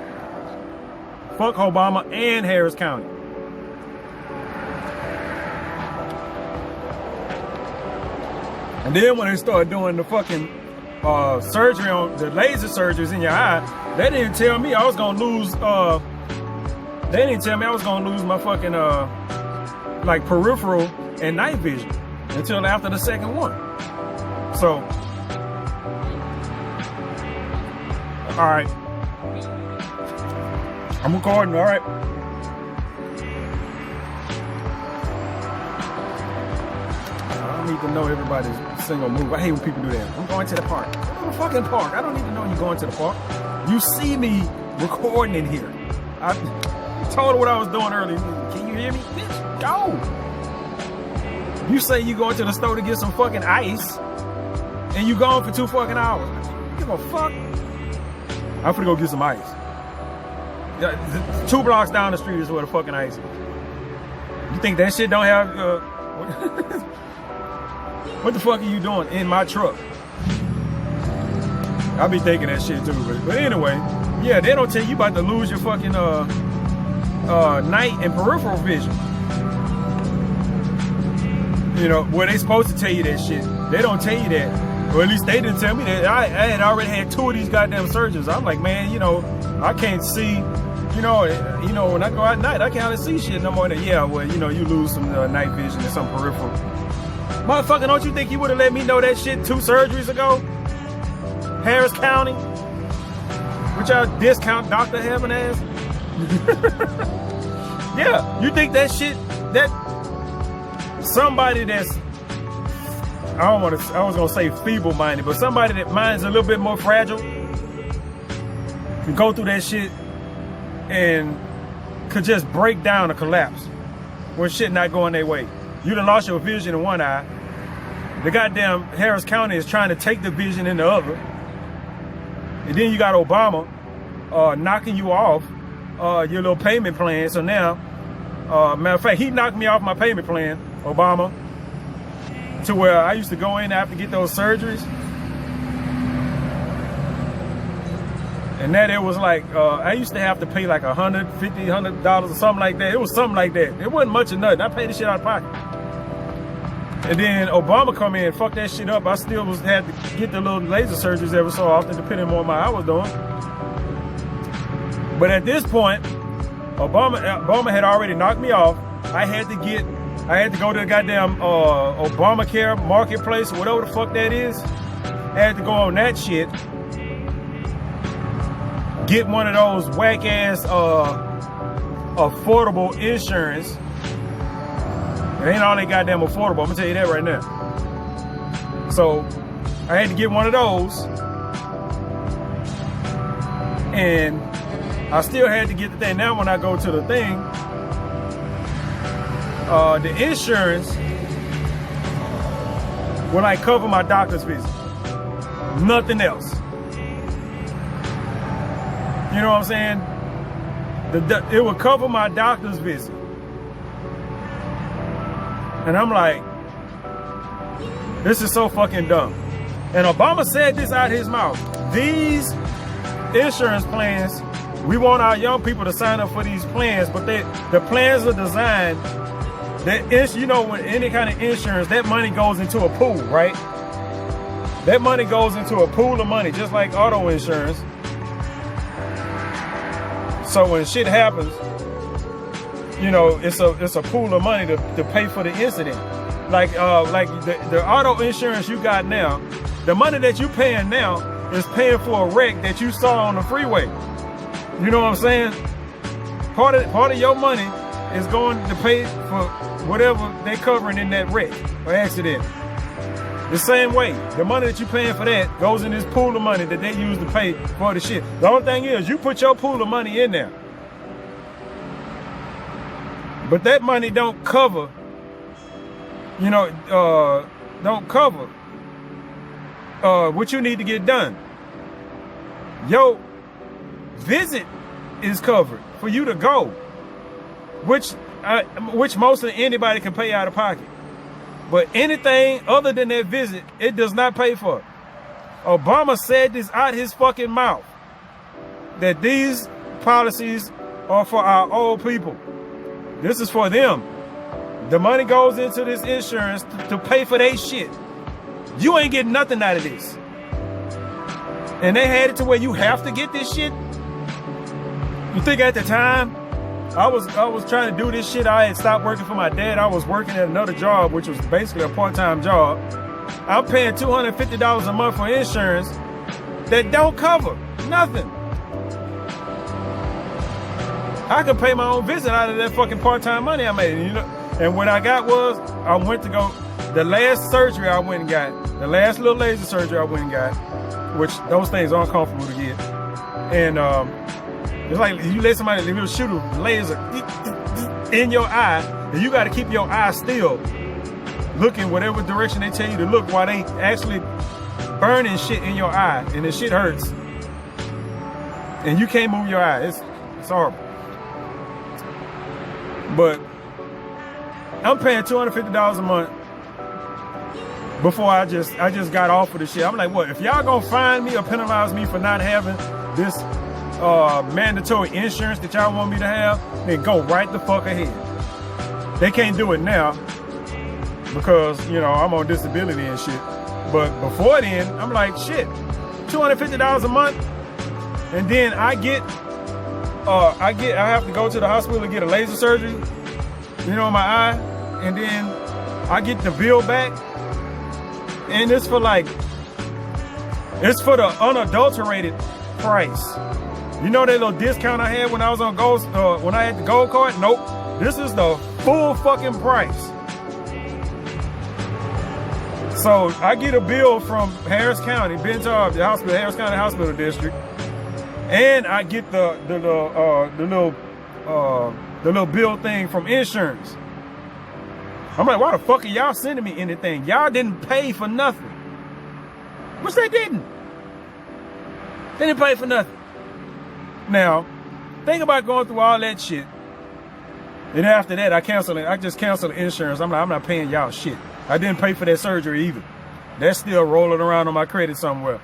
Fuck Obama and Harris County. And then when they started doing the fucking surgery on the laser surgeries in your eye, they didn't tell me I was gonna lose my fucking like peripheral and night vision until after the second one. So all right, I'm recording. All right. I don't need to know everybody's single move. I hate when people do that. I'm going to the park. Go to the fucking park. I don't need to know you're going to the park. You see me recording in here. I told her what I was doing earlier. Can you hear me? Bitch, go. You say you going to the store to get some fucking ice, and you gone for 2 fucking hours. Give a fuck. I'm finna go get some ice. 2 blocks down the street is where the fucking ice is. You think that shit don't have what the fuck are you doing in my truck? I be thinking that shit too, but anyway, yeah, they don't tell you about to lose your fucking night and peripheral vision. You know, well, they supposed to tell you that shit. They don't tell you that. Or at least they didn't tell me that. I had already had 2 of these goddamn surgeries. I'm like, man, you know, I can't see, you know, when I go out at night, I can't see shit no more than, yeah, well, you know, you lose some night vision and some peripheral. Motherfucker, don't you think you would have let me know that shit 2 surgeries ago? Harris County? With y'all discount doctor having ass? Yeah, you think that shit, that somebody that's, I was gonna say feeble-minded, but somebody that mind's a little bit more fragile can go through that shit and could just break down or collapse when shit not going their way. You done lost your vision in one eye. The goddamn Harris County is trying to take the vision in the other. And then you got Obama knocking you off your little payment plan. So now, matter of fact, he knocked me off my payment plan, Obama, to where I used to go in after get those surgeries. And that it was like, I used to have to pay like $100 or something like that. It was something like that. It wasn't much of nothing. I paid the shit out of pocket. And then Obama come in and fuck that shit up. I still had to get the little laser surgeries every so often, depending on what my I was doing. But at this point, Obama had already knocked me off. I had to go to the goddamn Obamacare marketplace, or whatever the fuck that is. I had to go on that shit. Get one of those whack ass affordable insurance. It ain't all they goddamn affordable, I'm gonna tell you that right now. So I had to get one of those. And I still had to get the thing. Now when I go to the thing, the insurance will like cover my doctor's visit. Nothing else. You know what I'm saying? It will cover my doctor's visit. And I'm like, this is so fucking dumb. And Obama said this out of his mouth. These insurance plans, we want our young people to sign up for these plans, but the plans are designed that, you know, with any kind of insurance, that money goes into a pool, right? That money goes into a pool of money, just like auto insurance. So when shit happens, you know, it's a pool of money to pay for the incident. Like the auto insurance you got now, the money that you paying now is paying for a wreck that you saw on the freeway. You know what I'm saying? Part of your money is going to pay for whatever they're covering in that wreck or accident. The same way, the money that you're paying for that goes in this pool of money that they use to pay for the shit. The only thing is, you put your pool of money in there. But that money don't cover, you know, don't cover what you need to get done. Your visit is covered for you to go, which mostly anybody can pay out of pocket. But anything other than that visit, it does not pay for. Obama said this out his fucking mouth, that these policies are for our old people. This is for them. The money goes into this insurance to pay for their shit. You ain't getting nothing out of this. And they had it to where you have to get this shit. You think at the time, I was trying to do this shit. I had stopped working for my dad. I was working at another job, which was basically a part-time job. I'm paying $250 a month for insurance that don't cover nothing. I could pay my own visit out of that fucking part-time money I made. You know, and what I got was, I went to go, the last surgery I went and got, the last little laser surgery I went and got, which those things are uncomfortable to get. And it's like you let somebody shoot a laser in your eye, and you got to keep your eye still, looking whatever direction they tell you to look, while they actually burning shit in your eye, and the shit hurts, and you can't move your eye. It's horrible. But I'm paying $250 a month before I just got off of the shit. I'm like, what? If y'all gonna fine me or penalize me for not having this mandatory insurance that y'all want me to have, then go right the fuck ahead. They can't do it now because, you know, I'm on disability and shit. But before then, I'm like, shit, $250 a month, and then I have to go to the hospital to get a laser surgery, you know, in my eye, and then I get the bill back, and it's for the unadulterated price. You know that little discount I had when I was on Gold, when I had the Gold card? Nope. This is the full fucking price. So I get a bill from Harris County, Ben Taub, the hospital, Harris County Hospital District, and I get the little bill thing from insurance. I'm like, why the fuck are y'all sending me anything? Y'all didn't pay for nothing. Which they didn't. They didn't pay for nothing. Now, think about going through all that shit. And after that, I just canceled the insurance. I'm like, I'm not paying y'all shit. I didn't pay for that surgery either. That's still rolling around on my credit somewhere.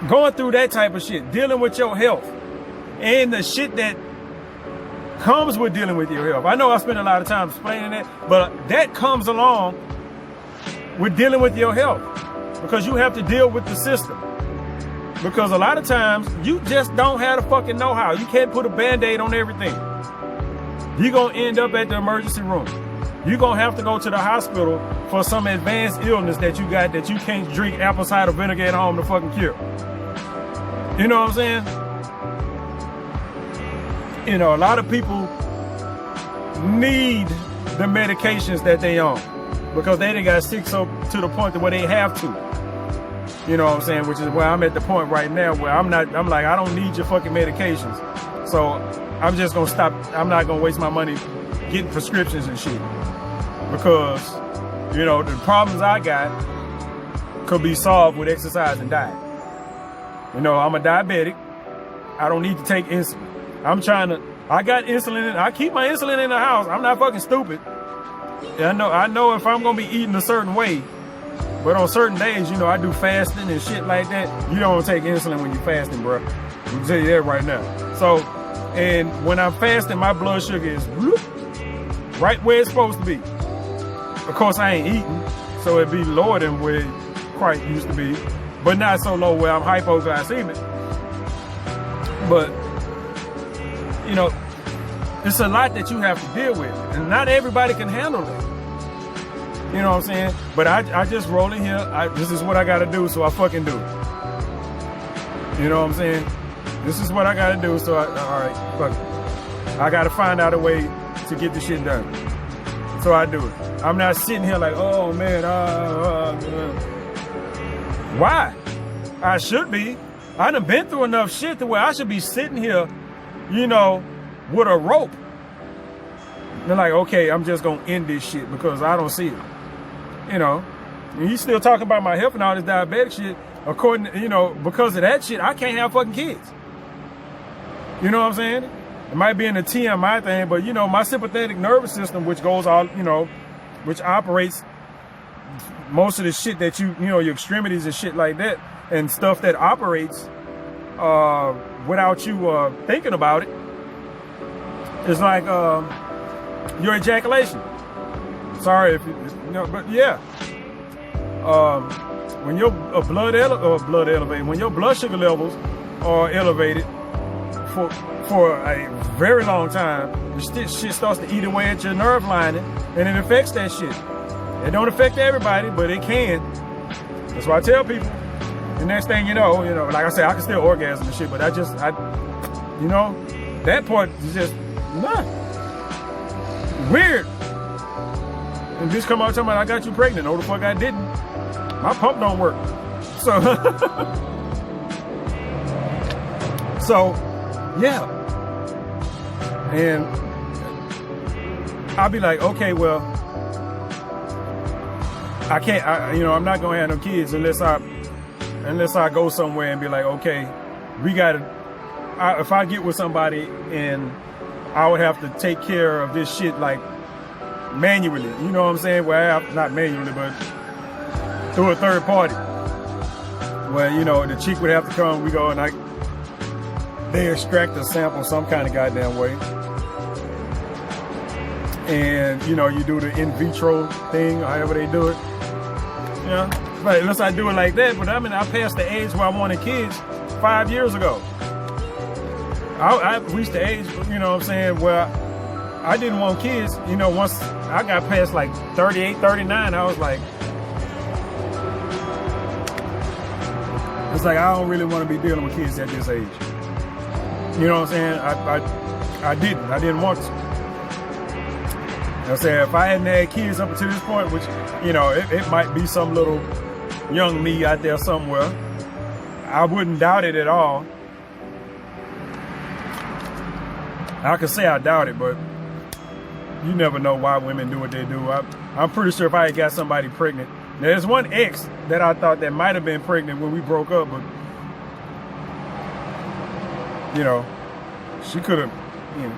going through that type of shit, dealing with your health and the shit that comes with dealing with your health. I know I spend a lot of time explaining that, but that comes along with dealing with your health because you have to deal with the system. Because a lot of times you just don't have the fucking know-how. You can't put a Band-Aid on everything. You're going to end up at the emergency room. You're going to have to go to the hospital for some advanced illness that you got that you can't drink apple cider vinegar at home to fucking cure. You know what I'm saying? You know, a lot of people need the medications that they on because they done got sick so to the point to where they have to. You know what I'm saying? Which is where I'm at the point right now where I'm like, I don't need your fucking medications. So I'm just gonna stop. I'm not gonna waste my money getting prescriptions and shit. Because, you know, the problems I got could be solved with exercise and diet. You know, I'm a diabetic. I don't need to take insulin. I got insulin. I keep my insulin in the house. I'm not fucking stupid. I know if I'm gonna be eating a certain way, but on certain days, you know, I do fasting and shit like that. You don't take insulin when you're fasting, bro. I can tell you that right now. So, and when I'm fasting, my blood sugar is right where it's supposed to be. Of course, I ain't eating, so it'd be lower than where it quite used to be, but not so low where I'm hypoglycemic. But, you know, it's a lot that you have to deal with, and not everybody can handle it. You know what I'm saying? But I just roll in here. This is what I got to do, so I fucking do it. You know what I'm saying? This is what I got to do, so all right, fuck it. I got to find out a way to get the shit done. So I do it. I'm not sitting here like, oh, man. Why? I should be. I done been through enough shit to where I should be sitting here, you know, with a rope. They're like, okay, I'm just going to end this shit because I don't see it. You know, and he's still talking about my health and all this diabetic shit. According to, you know, because of that shit, I can't have fucking kids. You know what I'm saying? It might be in the TMI thing, but, you know, my sympathetic nervous system, which goes all, you know, which operates most of the shit that you know, your extremities and shit like that, and stuff that operates without you thinking about it. It's like your ejaculation. Sorry if you know, but yeah. When your blood elevated, when your blood sugar levels are elevated for a very long time, the shit starts to eat away at your nerve lining, and it affects that shit. It don't affect everybody, but it can. That's why I tell people. The next thing you know, like I said, I can still orgasm and shit, but you know, that part is just weird. And just come out talking about I got you pregnant. No, the fuck I didn't. My pump don't work. So, yeah. And I'll be like, okay, well, I can't, I'm not gonna have no kids unless I go somewhere and be like, okay, we gotta, if I get with somebody and I would have to take care of this shit like manually, you know what I'm saying? Well, not manually, but through a third party. Where, you know, the chick would have to come, we go and they extract a sample some kind of goddamn way. And, you know, you do the in vitro thing, or however they do it. Yeah. But unless I do it like that, but I mean, I passed the age where I wanted kids 5 years ago. I reached the age, you know what I'm saying, where I didn't want kids. You know, once I got past like 38, 39, I was like, it's like, I don't really want to be dealing with kids at this age. You know what I'm saying? I didn't want to. I'm saying, if I hadn't had kids up until this point, which, you know, it might be some little young me out there somewhere, I wouldn't doubt it at all. I could say I doubt it, but you never know why women do what they do. I'm pretty sure if I had got somebody pregnant, there's one ex that I thought that might have been pregnant when we broke up, but, you know, she could have, you know,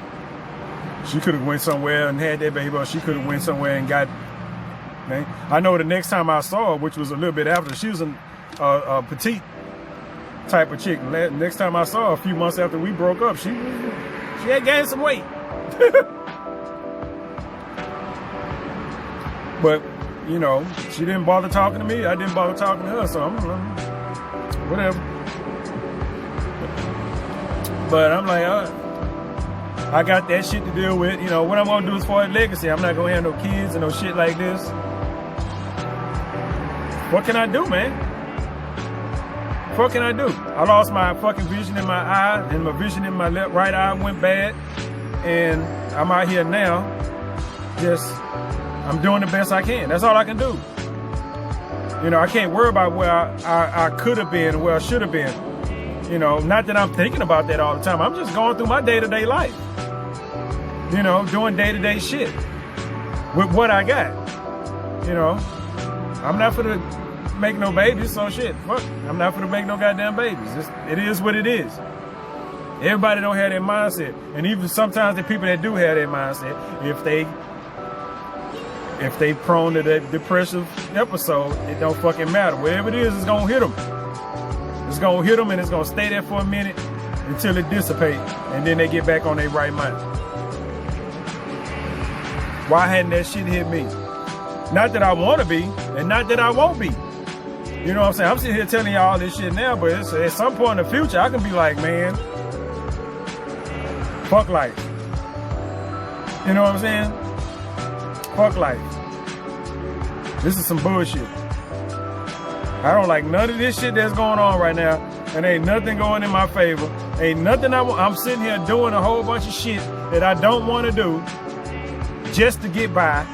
she could have went somewhere and had that baby, or she could have went somewhere and got, man. I know the next time I saw her, which was a little bit after, she was a petite type of chick. Next time I saw her, a few months after we broke up, she had gained some weight. But, you know, she didn't bother talking to me. I didn't bother talking to her, so I'm whatever. But I'm like, I got that shit to deal with. You know, what I'm going to do as far as legacy, I'm not going to have no kids and no shit like this. What can I do, man? What can I do? I lost my fucking vision in my eye, and my vision in my right eye went bad. And I'm out here now, I'm doing the best I can. That's all I can do. You know, I can't worry about where I could have been, where I should have been. You know, not that I'm thinking about that all the time. I'm just going through my day-to-day life. You know, doing day-to-day shit with what I got. You know, I'm not for to make no babies, so shit. Fuck, I'm not for to make no goddamn babies. It is what it is. Everybody don't have that mindset. And even sometimes the people that do have that mindset, if they prone to that depressive episode, it don't fucking matter. Whatever it is, it's gonna hit them. It's gonna hit them and it's gonna stay there for a minute until it dissipates, and then they get back on their right mind. Why hadn't that shit hit me? Not that I want to be, and not that I won't be. You know what I'm saying? I'm sitting here telling y'all all this shit now, but at some point in the future, I can be like, man, fuck life. You know what I'm saying? Fuck life. This is some bullshit. I don't like none of this shit that's going on right now, and ain't nothing going in my favor. Ain't nothing I'm sitting here doing a whole bunch of shit that I don't want to do just to get by.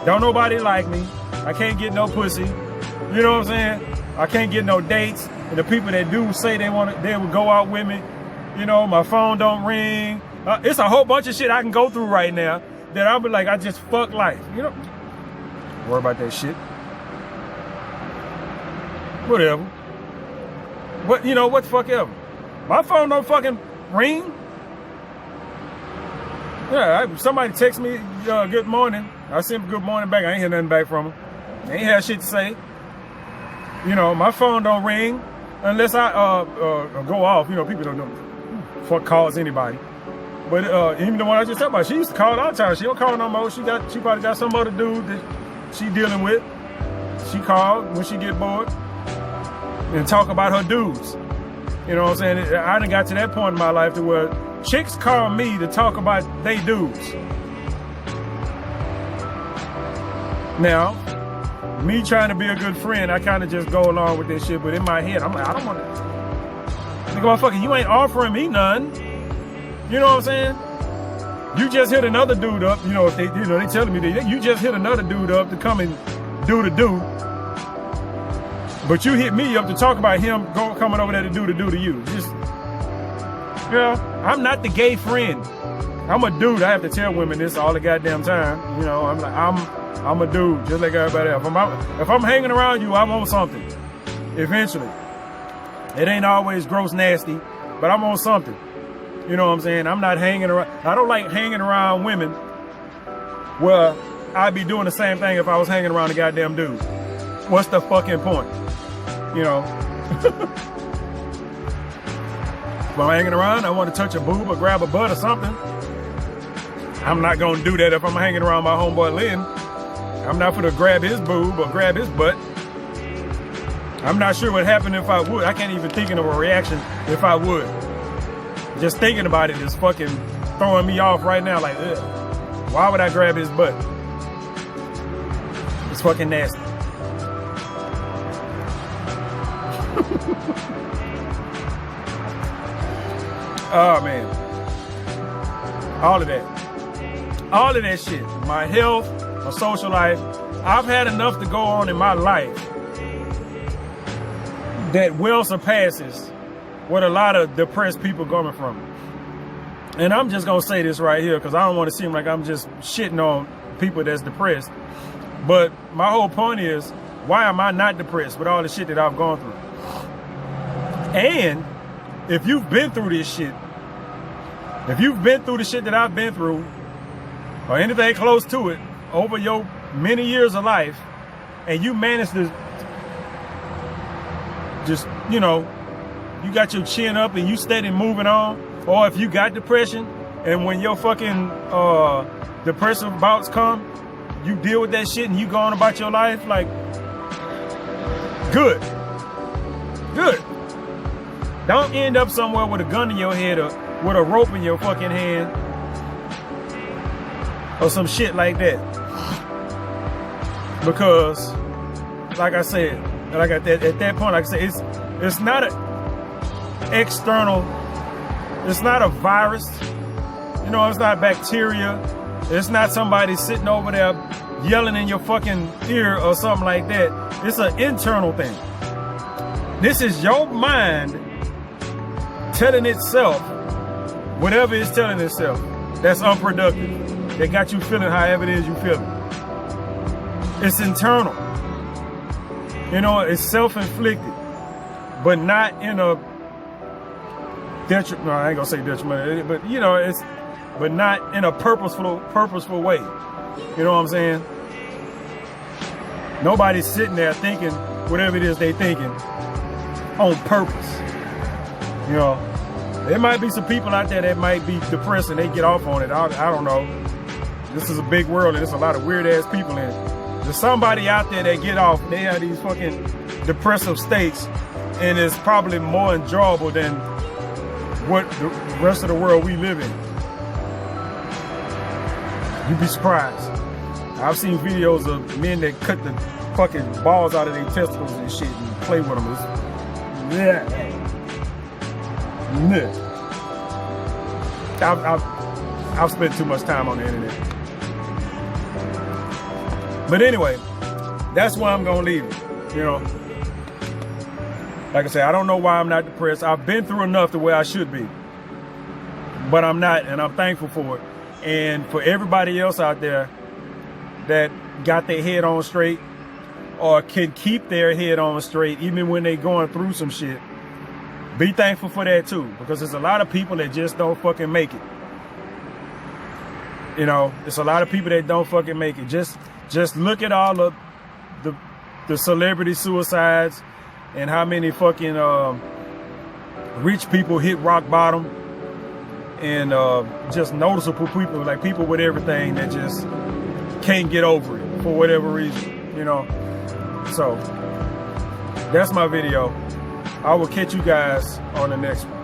Don't nobody like me. I can't get no pussy. You know what I'm saying? I can't get no dates. And the people that do say they would go out with me. You know, my phone don't ring. It's a whole bunch of shit I can go through right now that I'll be like, I just fuck life. You know? Worry about that shit. Whatever. What, you know, what the fuck ever. My phone don't fucking ring. Yeah, somebody text me good morning. I sent good morning back. I ain't hear nothing back from them. They ain't have shit to say. You know, my phone don't ring unless I go off. You know, people don't fuck calls anybody. But even the one I just talked about, she used to call all the time. She don't call no more. She probably got some other dude that she dealing with. She called when she get bored and talk about her dudes. You know what I'm saying? I done got to that point in my life to where chicks call me to talk about they dudes. Now, me trying to be a good friend, I kind of just go along with this shit, but in my head, I'm like, I don't want to. Nigga, motherfucker, you ain't offering me none. You know what I'm saying? You just hit another dude up. You know, if they telling me that you just hit another dude up to come and do the do. But you hit me up to talk about him coming over there to do the do to you. Just, you know, I'm not the gay friend. I'm a dude. I have to tell women this all the goddamn time. You know, I'm a dude, just like everybody else. If I'm hanging around you, I'm on something. Eventually. It ain't always gross nasty, but I'm on something. You know what I'm saying? I'm not hanging around. I don't like hanging around women where I'd be doing the same thing if I was hanging around a goddamn dude. What's the fucking point? You know? If I'm hanging around, I want to touch a boob or grab a butt or something. I'm not going to do that if I'm hanging around my homeboy Lynn. I'm not going to grab his boob or grab his butt. I'm not sure what happened if I would. I can't even think of a reaction if I would. Just thinking about it is fucking throwing me off right now. Like, ugh. Why would I grab his butt? It's fucking nasty. Oh, man. All of that. All of that shit. My health, my social life. I've had enough to go on in my life that well surpasses what a lot of depressed people coming from. And I'm just going to say this right here because I don't want to seem like I'm just shitting on people that's depressed. But my whole point is, why am I not depressed with all the shit that I've gone through? And if you've been through this shit, if you've been through the shit that I've been through, or anything close to it, over your many years of life, and you managed to just, you know, you got your chin up and you steady moving on, or if you got depression and when your fucking depressive bouts come, you deal with that shit and you go on about your life, like, good. Don't end up somewhere with a gun in your head or with a rope in your fucking hand or some shit like that. Because, like I said, like at that point, like I said, it's not an external, it's not a virus, you know, it's not bacteria, it's not somebody sitting over there yelling in your fucking ear or something like that. It's an internal thing. This is your mind telling itself whatever it's telling itself that's unproductive, that got you feeling however it is you feeling. It's internal. You know, it's self-inflicted, but not in a detriment. No, I ain't gonna say detriment, but you know, but not in a purposeful way. You know what I'm saying? Nobody's sitting there thinking whatever it is they thinking on purpose. You know, there might be some people out there that might be depressed and they get off on it. I don't know. This is a big world and there's a lot of weird ass people in it. There's somebody out there that get off and they have these fucking depressive states, and it's probably more enjoyable than what the rest of the world we live in. You'd be surprised. I've seen videos of men that cut the fucking balls out of their testicles and shit and play with them. I've spent too much time on the internet. But anyway, that's where I'm gonna leave it, you know. Like I said, I don't know why I'm not depressed. I've been through enough to where I should be, but I'm not, and I'm thankful for it. And for everybody else out there that got their head on straight or can keep their head on straight even when they going through some shit, be thankful for that too, because there's a lot of people that just don't fucking make it. You know, it's a lot of people that don't fucking make it. Just look at all of the celebrity suicides and how many fucking rich people hit rock bottom, and just noticeable people, like people with everything that just can't get over it for whatever reason, you know. So that's my video. I will catch you guys on the next one.